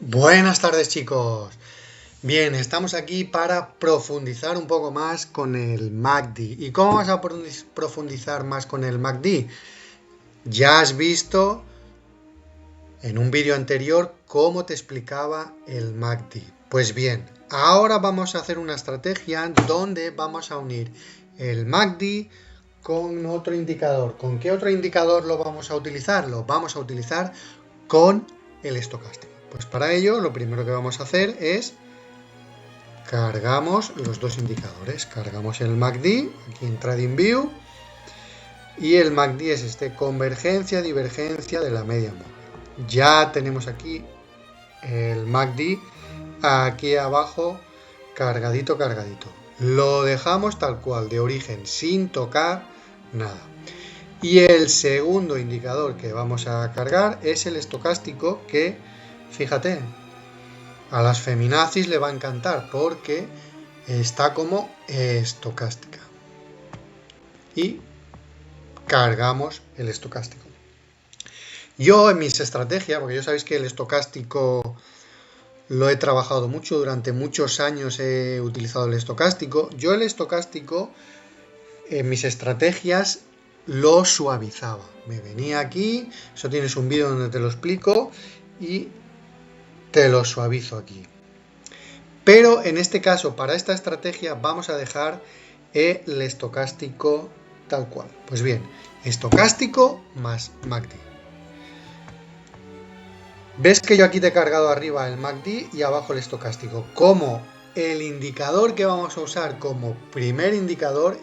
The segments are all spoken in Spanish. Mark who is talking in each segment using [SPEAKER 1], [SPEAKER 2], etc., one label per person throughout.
[SPEAKER 1] Buenas tardes, chicos. Bien, estamos aquí para profundizar un poco más con el MACD. ¿Y cómo vas a profundizar más con el MACD? Ya has visto en un vídeo anterior cómo te explicaba el MACD. Pues bien, ahora vamos a hacer una estrategia donde vamos a unir el MACD con otro indicador. ¿Con qué otro indicador lo vamos a utilizar? Lo vamos a utilizar con el estocástico. Pues para ello lo primero que vamos a hacer es cargamos los dos indicadores. Cargamos el MACD aquí en TradingView y el MACD es convergencia, divergencia de la media móvil. Ya tenemos aquí el MACD aquí abajo cargadito. Lo dejamos tal cual de origen sin tocar nada. Y el segundo indicador que vamos a cargar es el estocástico que, fíjate, a las feminazis le va a encantar porque está como estocástica. Y cargamos el estocástico. Yo en mis estrategias, porque ya sabéis que el estocástico lo he trabajado mucho, durante muchos años he utilizado el estocástico. Yo el estocástico en mis estrategias lo suavizaba. Me venía aquí, eso tienes un vídeo donde te lo explico y te lo suavizo aquí. Pero en este caso, para esta estrategia, vamos a dejar el estocástico tal cual. Pues bien, estocástico más MACD. ¿Ves que yo aquí te he cargado arriba el MACD y abajo el estocástico? Como el indicador que vamos a usar como primer indicador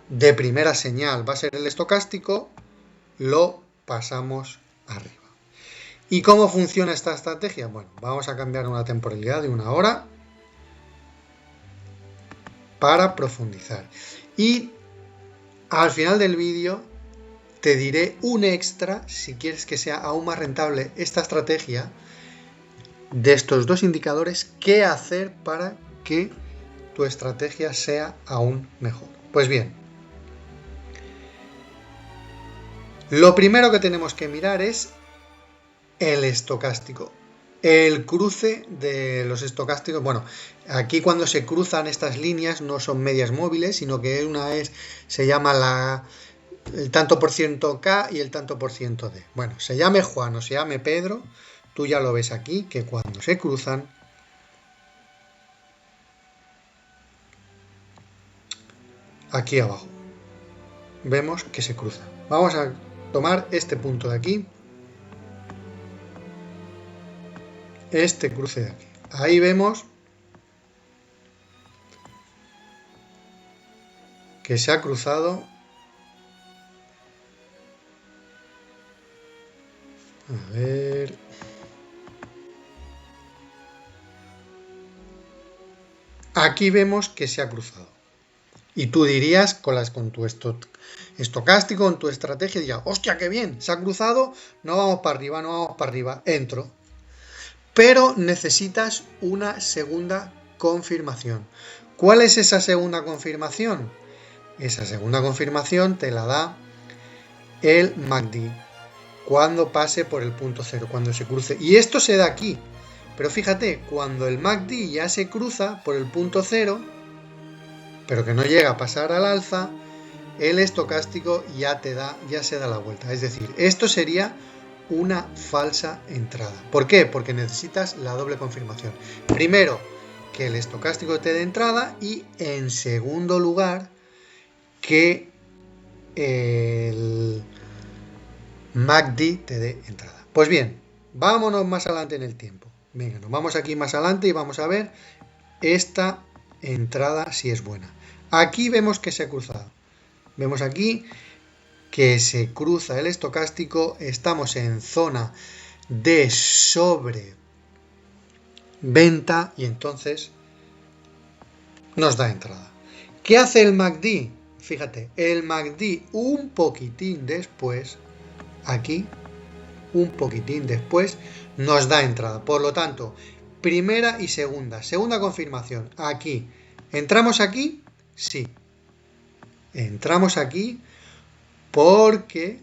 [SPEAKER 1] de primera señal va a ser el estocástico, lo pasamos arriba. ¿Y cómo funciona esta estrategia? Bueno, vamos a cambiar una temporalidad de 1 hora para profundizar. Y al final del vídeo te diré un extra, si quieres que sea aún más rentable esta estrategia, de estos dos indicadores, qué hacer para que tu estrategia sea aún mejor. Pues bien, lo primero que tenemos que mirar es el estocástico. El cruce de los estocásticos, bueno, aquí cuando se cruzan estas líneas no son medias móviles, sino que una se llama el tanto por ciento K y el tanto por ciento D. Bueno, se llame Juan o se llame Pedro, tú ya lo ves aquí, que cuando se cruzan, aquí abajo, vemos que se cruzan. Vamos a tomar este punto de aquí, este cruce de aquí. Ahí vemos que se ha cruzado. A ver. Aquí vemos que se ha cruzado. Y tú dirías, con tu estocástico, con tu estrategia, dirías, hostia, qué bien, se ha cruzado, no vamos para arriba, entro. Pero necesitas una segunda confirmación. ¿Cuál es esa segunda confirmación? Esa segunda confirmación te la da el MACD cuando pase por el punto cero, cuando se cruce. Y esto se da aquí. Pero fíjate, cuando el MACD ya se cruza por el punto cero, pero que no llega a pasar al alza, el estocástico ya se da la vuelta. Es decir, esto sería una falsa entrada. ¿Por qué? Porque necesitas la doble confirmación. Primero, que el estocástico te dé entrada y en segundo lugar, que el MACD te dé entrada. Pues bien, vámonos más adelante en el tiempo. Venga, nos vamos aquí más adelante y vamos a ver esta entrada si es buena. Aquí vemos que se ha cruzado. Vemos aquí que se cruza el estocástico, estamos en zona de sobreventa y entonces nos da entrada. ¿Qué hace el MACD? Fíjate, el MACD un poquitín después, aquí, un poquitín después, nos da entrada. Por lo tanto, primera y segunda confirmación, aquí. ¿Entramos aquí? Sí. Entramos aquí porque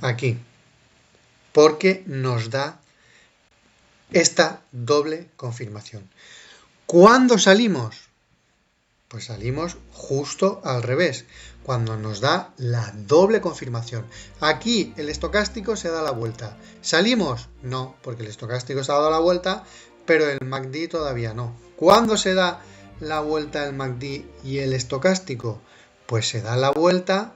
[SPEAKER 1] aquí, porque nos da esta doble confirmación. ¿Cuándo salimos? Pues salimos justo al revés, cuando nos da la doble confirmación. Aquí el estocástico se da la vuelta. ¿Salimos? No, porque el estocástico se ha dado la vuelta, pero el MACD todavía no. ¿Cuándo se da la vuelta el MACD y el estocástico? Pues se da la vuelta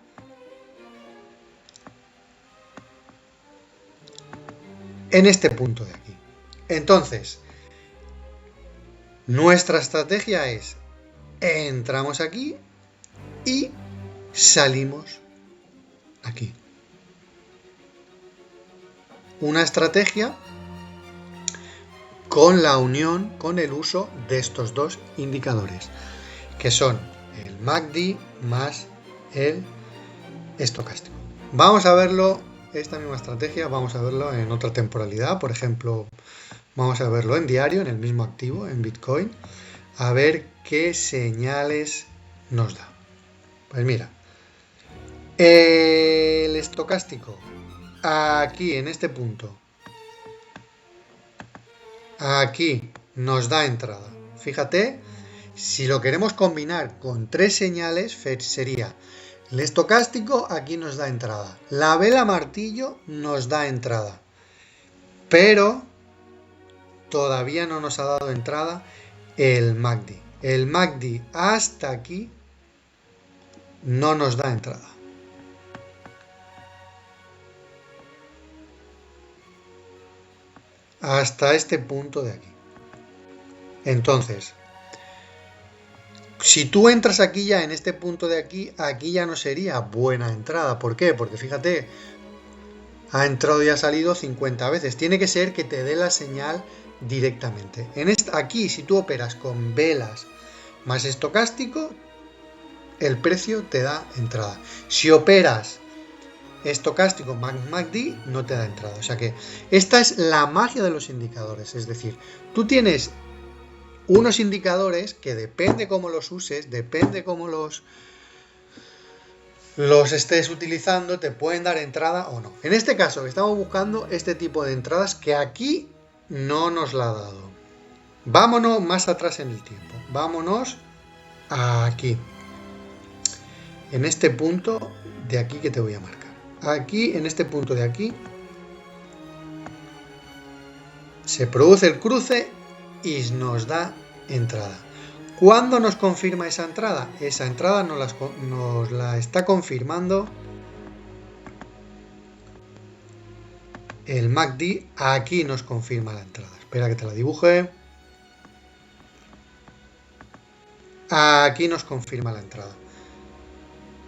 [SPEAKER 1] en este punto de aquí. Entonces, nuestra estrategia es: entramos aquí y salimos aquí. Una estrategia con la unión, con el uso de estos dos indicadores, que son el MACD más el estocástico. Vamos a verlo, esta misma estrategia, vamos a verlo en otra temporalidad. Por ejemplo, vamos a verlo en diario, en el mismo activo, en Bitcoin, a ver qué señales nos da. Pues mira, el estocástico, aquí en este punto, aquí nos da entrada. Fíjate, si lo queremos combinar con tres señales, sería el estocástico, aquí nos da entrada. La vela martillo nos da entrada. Pero todavía no nos ha dado entrada el MACD. El MACD hasta aquí no nos da entrada. Hasta este punto de aquí. Entonces, si tú entras aquí ya en este punto de aquí, aquí ya no sería buena entrada. ¿Por qué? Porque fíjate, ha entrado y ha salido 50 veces. Tiene que ser que te dé la señal directamente. Aquí, si tú operas con velas más estocástico, el precio te da entrada. Si operas estocástico más MACD, no te da entrada. O sea que esta es la magia de los indicadores. Es decir, tú tienes unos indicadores que depende cómo los uses, depende cómo los estés utilizando, te pueden dar entrada o no. En este caso estamos buscando este tipo de entradas que aquí no nos la ha dado. Vámonos más atrás en el tiempo. Vámonos aquí. En este punto de aquí que te voy a marcar. Aquí, en este punto de aquí, se produce el cruce y nos da entrada. ¿Cuándo nos confirma esa entrada? Esa entrada nos la está confirmando el MACD. Aquí nos confirma la entrada. Espera que te la dibuje. Aquí nos confirma la entrada.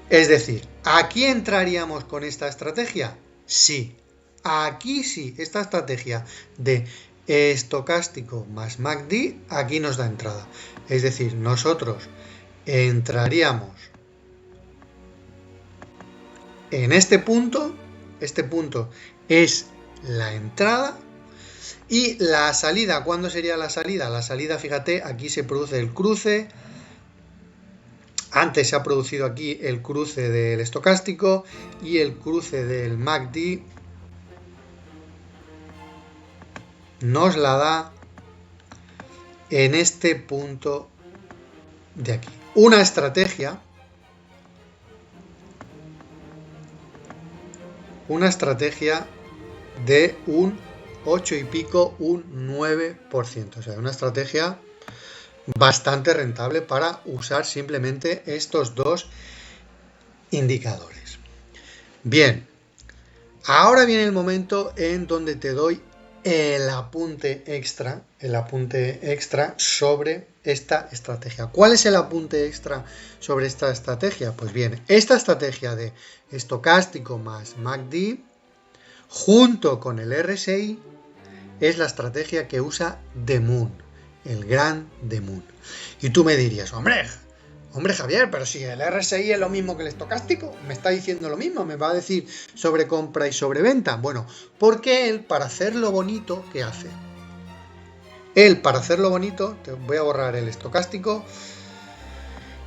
[SPEAKER 1] Es decir, ¿aquí entraríamos con esta estrategia? Sí. Aquí sí, esta estrategia de estocástico más MACD, aquí nos da entrada. Es decir, nosotros entraríamos en este punto es la entrada, y la salida, ¿cuándo sería la salida? La salida, fíjate, aquí se produce el cruce. Antes se ha producido aquí el cruce del estocástico y el cruce del MACD nos la da en este punto de aquí. Una estrategia de un 8 y pico, un 9%. O sea, una estrategia bastante rentable para usar simplemente estos dos indicadores. Bien, ahora viene el momento en donde te doy el apunte extra sobre esta estrategia. ¿Cuál es el apunte extra sobre esta estrategia? Pues bien, esta estrategia de estocástico más MACD junto con el RSI es la estrategia que usa The Moon, el gran The Moon. Y tú me dirías, hombre Javier, pero si el RSI es lo mismo que el estocástico, me está diciendo lo mismo, me va a decir sobre compra y sobre venta. Bueno, porque él, para hacerlo bonito, ¿qué hace? Él, para hacerlo bonito, te voy a borrar el estocástico,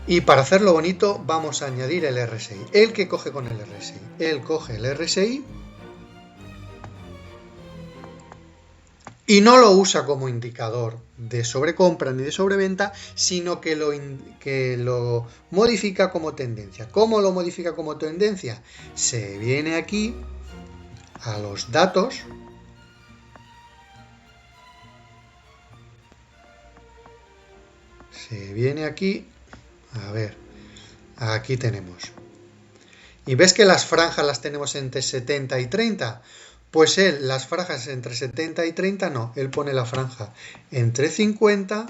[SPEAKER 1] y para hacerlo bonito vamos a añadir el RSI. ¿Él qué coge con el RSI? Él coge el RSI Y no lo usa como indicador de sobrecompra ni de sobreventa, sino que lo modifica como tendencia. ¿Cómo lo modifica como tendencia? Se viene aquí a los datos. Se viene aquí. A ver, aquí tenemos. Y ves que las franjas las tenemos entre 70 y 30. Pues él, las franjas entre 70 y 30 no. Él pone la franja entre 50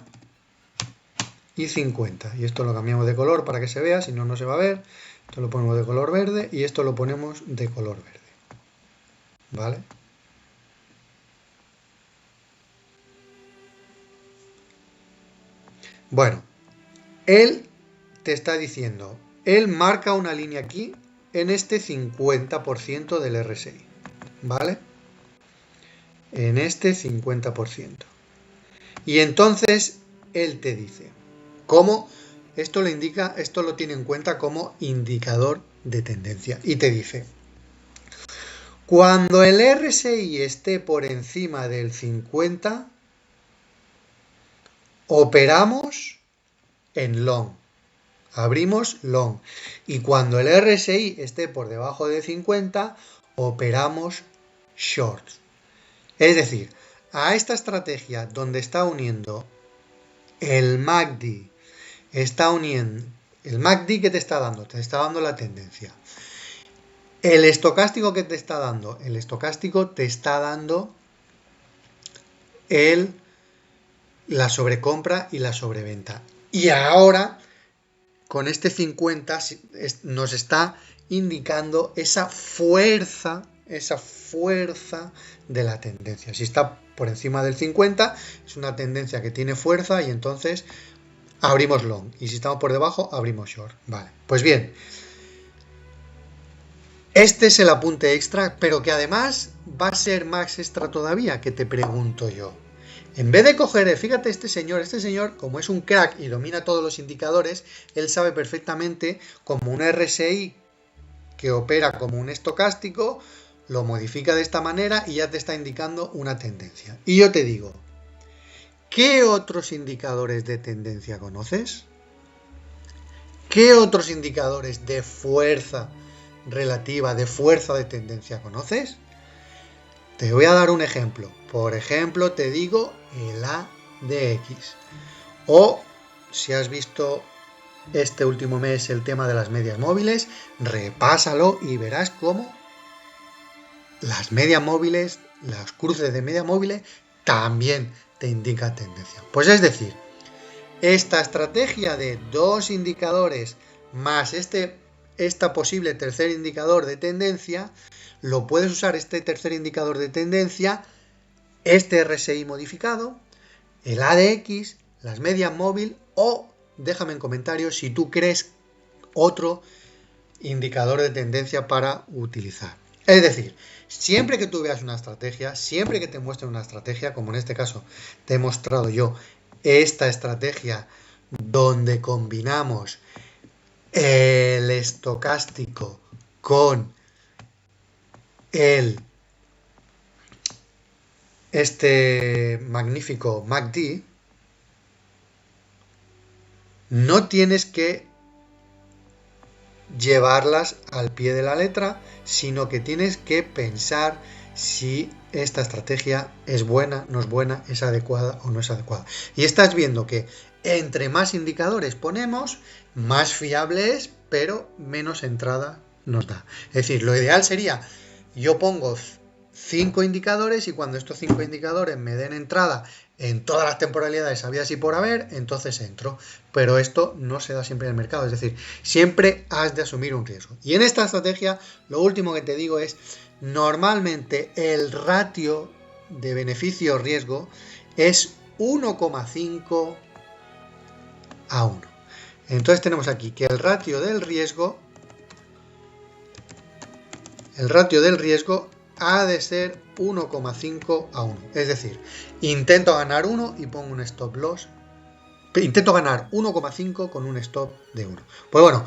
[SPEAKER 1] y 50. Y esto lo cambiamos de color para que se vea, si no, no se va a ver. Esto lo ponemos de color verde y esto lo ponemos de color verde. ¿Vale? Bueno, él te está diciendo, él marca una línea aquí en este 50% del RSI. ¿Vale? En este 50%. Y entonces él te dice, ¿cómo? Esto le indica, esto lo tiene en cuenta como indicador de tendencia. Y te dice, cuando el RSI esté por encima del 50, operamos en long. Abrimos long. Y cuando el RSI esté por debajo de 50, operamos short. Es decir, a esta estrategia donde está uniendo el MACD, está uniendo el MACD que te está dando la tendencia. El estocástico que te está dando, el estocástico te está dando la sobrecompra y la sobreventa. Y ahora, con este 50, nos está indicando esa fuerza de la tendencia. Si está por encima del 50, es una tendencia que tiene fuerza y entonces abrimos long. Y si estamos por debajo, abrimos short. Vale, pues bien. Este es el apunte extra, pero que además va a ser más extra todavía, que te pregunto yo. En vez de coger, fíjate, este señor, como es un crack y domina todos los indicadores, él sabe perfectamente como un RSI que opera como un estocástico, lo modifica de esta manera y ya te está indicando una tendencia. Y yo te digo, ¿qué otros indicadores de tendencia conoces? ¿Qué otros indicadores de fuerza relativa, de fuerza de tendencia conoces? Te voy a dar un ejemplo. Por ejemplo, te digo el ADX. O, si has visto este último mes el tema de las medias móviles, repásalo y verás cómo las medias móviles, los cruces de medias móviles, también te indican tendencia. Pues es decir, esta estrategia de dos indicadores más esta posible tercer indicador de tendencia, lo puedes usar este tercer indicador de tendencia, este RSI modificado, el ADX, las medias móviles o déjame en comentarios si tú crees otro indicador de tendencia para utilizar. Es decir, siempre que tú veas una estrategia, siempre que te muestre una estrategia, como en este caso te he mostrado yo esta estrategia donde combinamos el estocástico con este magnífico MACD, no tienes que llevarlas al pie de la letra, sino que tienes que pensar si esta estrategia es buena, no es buena, es adecuada o no es adecuada. Y estás viendo que entre más indicadores ponemos, más fiable es, pero menos entrada nos da. Es decir, lo ideal sería, yo pongo 5 indicadores y cuando estos 5 indicadores me den entrada en todas las temporalidades habidas y por haber, entonces entro. Pero esto no se da siempre en el mercado, es decir, siempre has de asumir un riesgo. Y en esta estrategia, lo último que te digo es, normalmente el ratio de beneficio-riesgo es 1,5 a 1. Entonces tenemos aquí que el ratio del riesgo ha de ser 1,5 a 1. Es decir, intento ganar 1 y pongo un stop loss. Intento ganar 1,5 con un stop de 1. Pues bueno,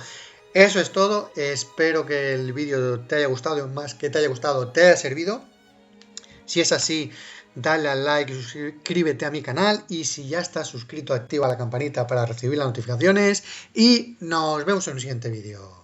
[SPEAKER 1] eso es todo. Espero que el vídeo te haya gustado, más que te haya gustado, te haya servido. Si es así, dale al like, suscríbete a mi canal y si ya estás suscrito activa la campanita para recibir las notificaciones y nos vemos en un siguiente vídeo.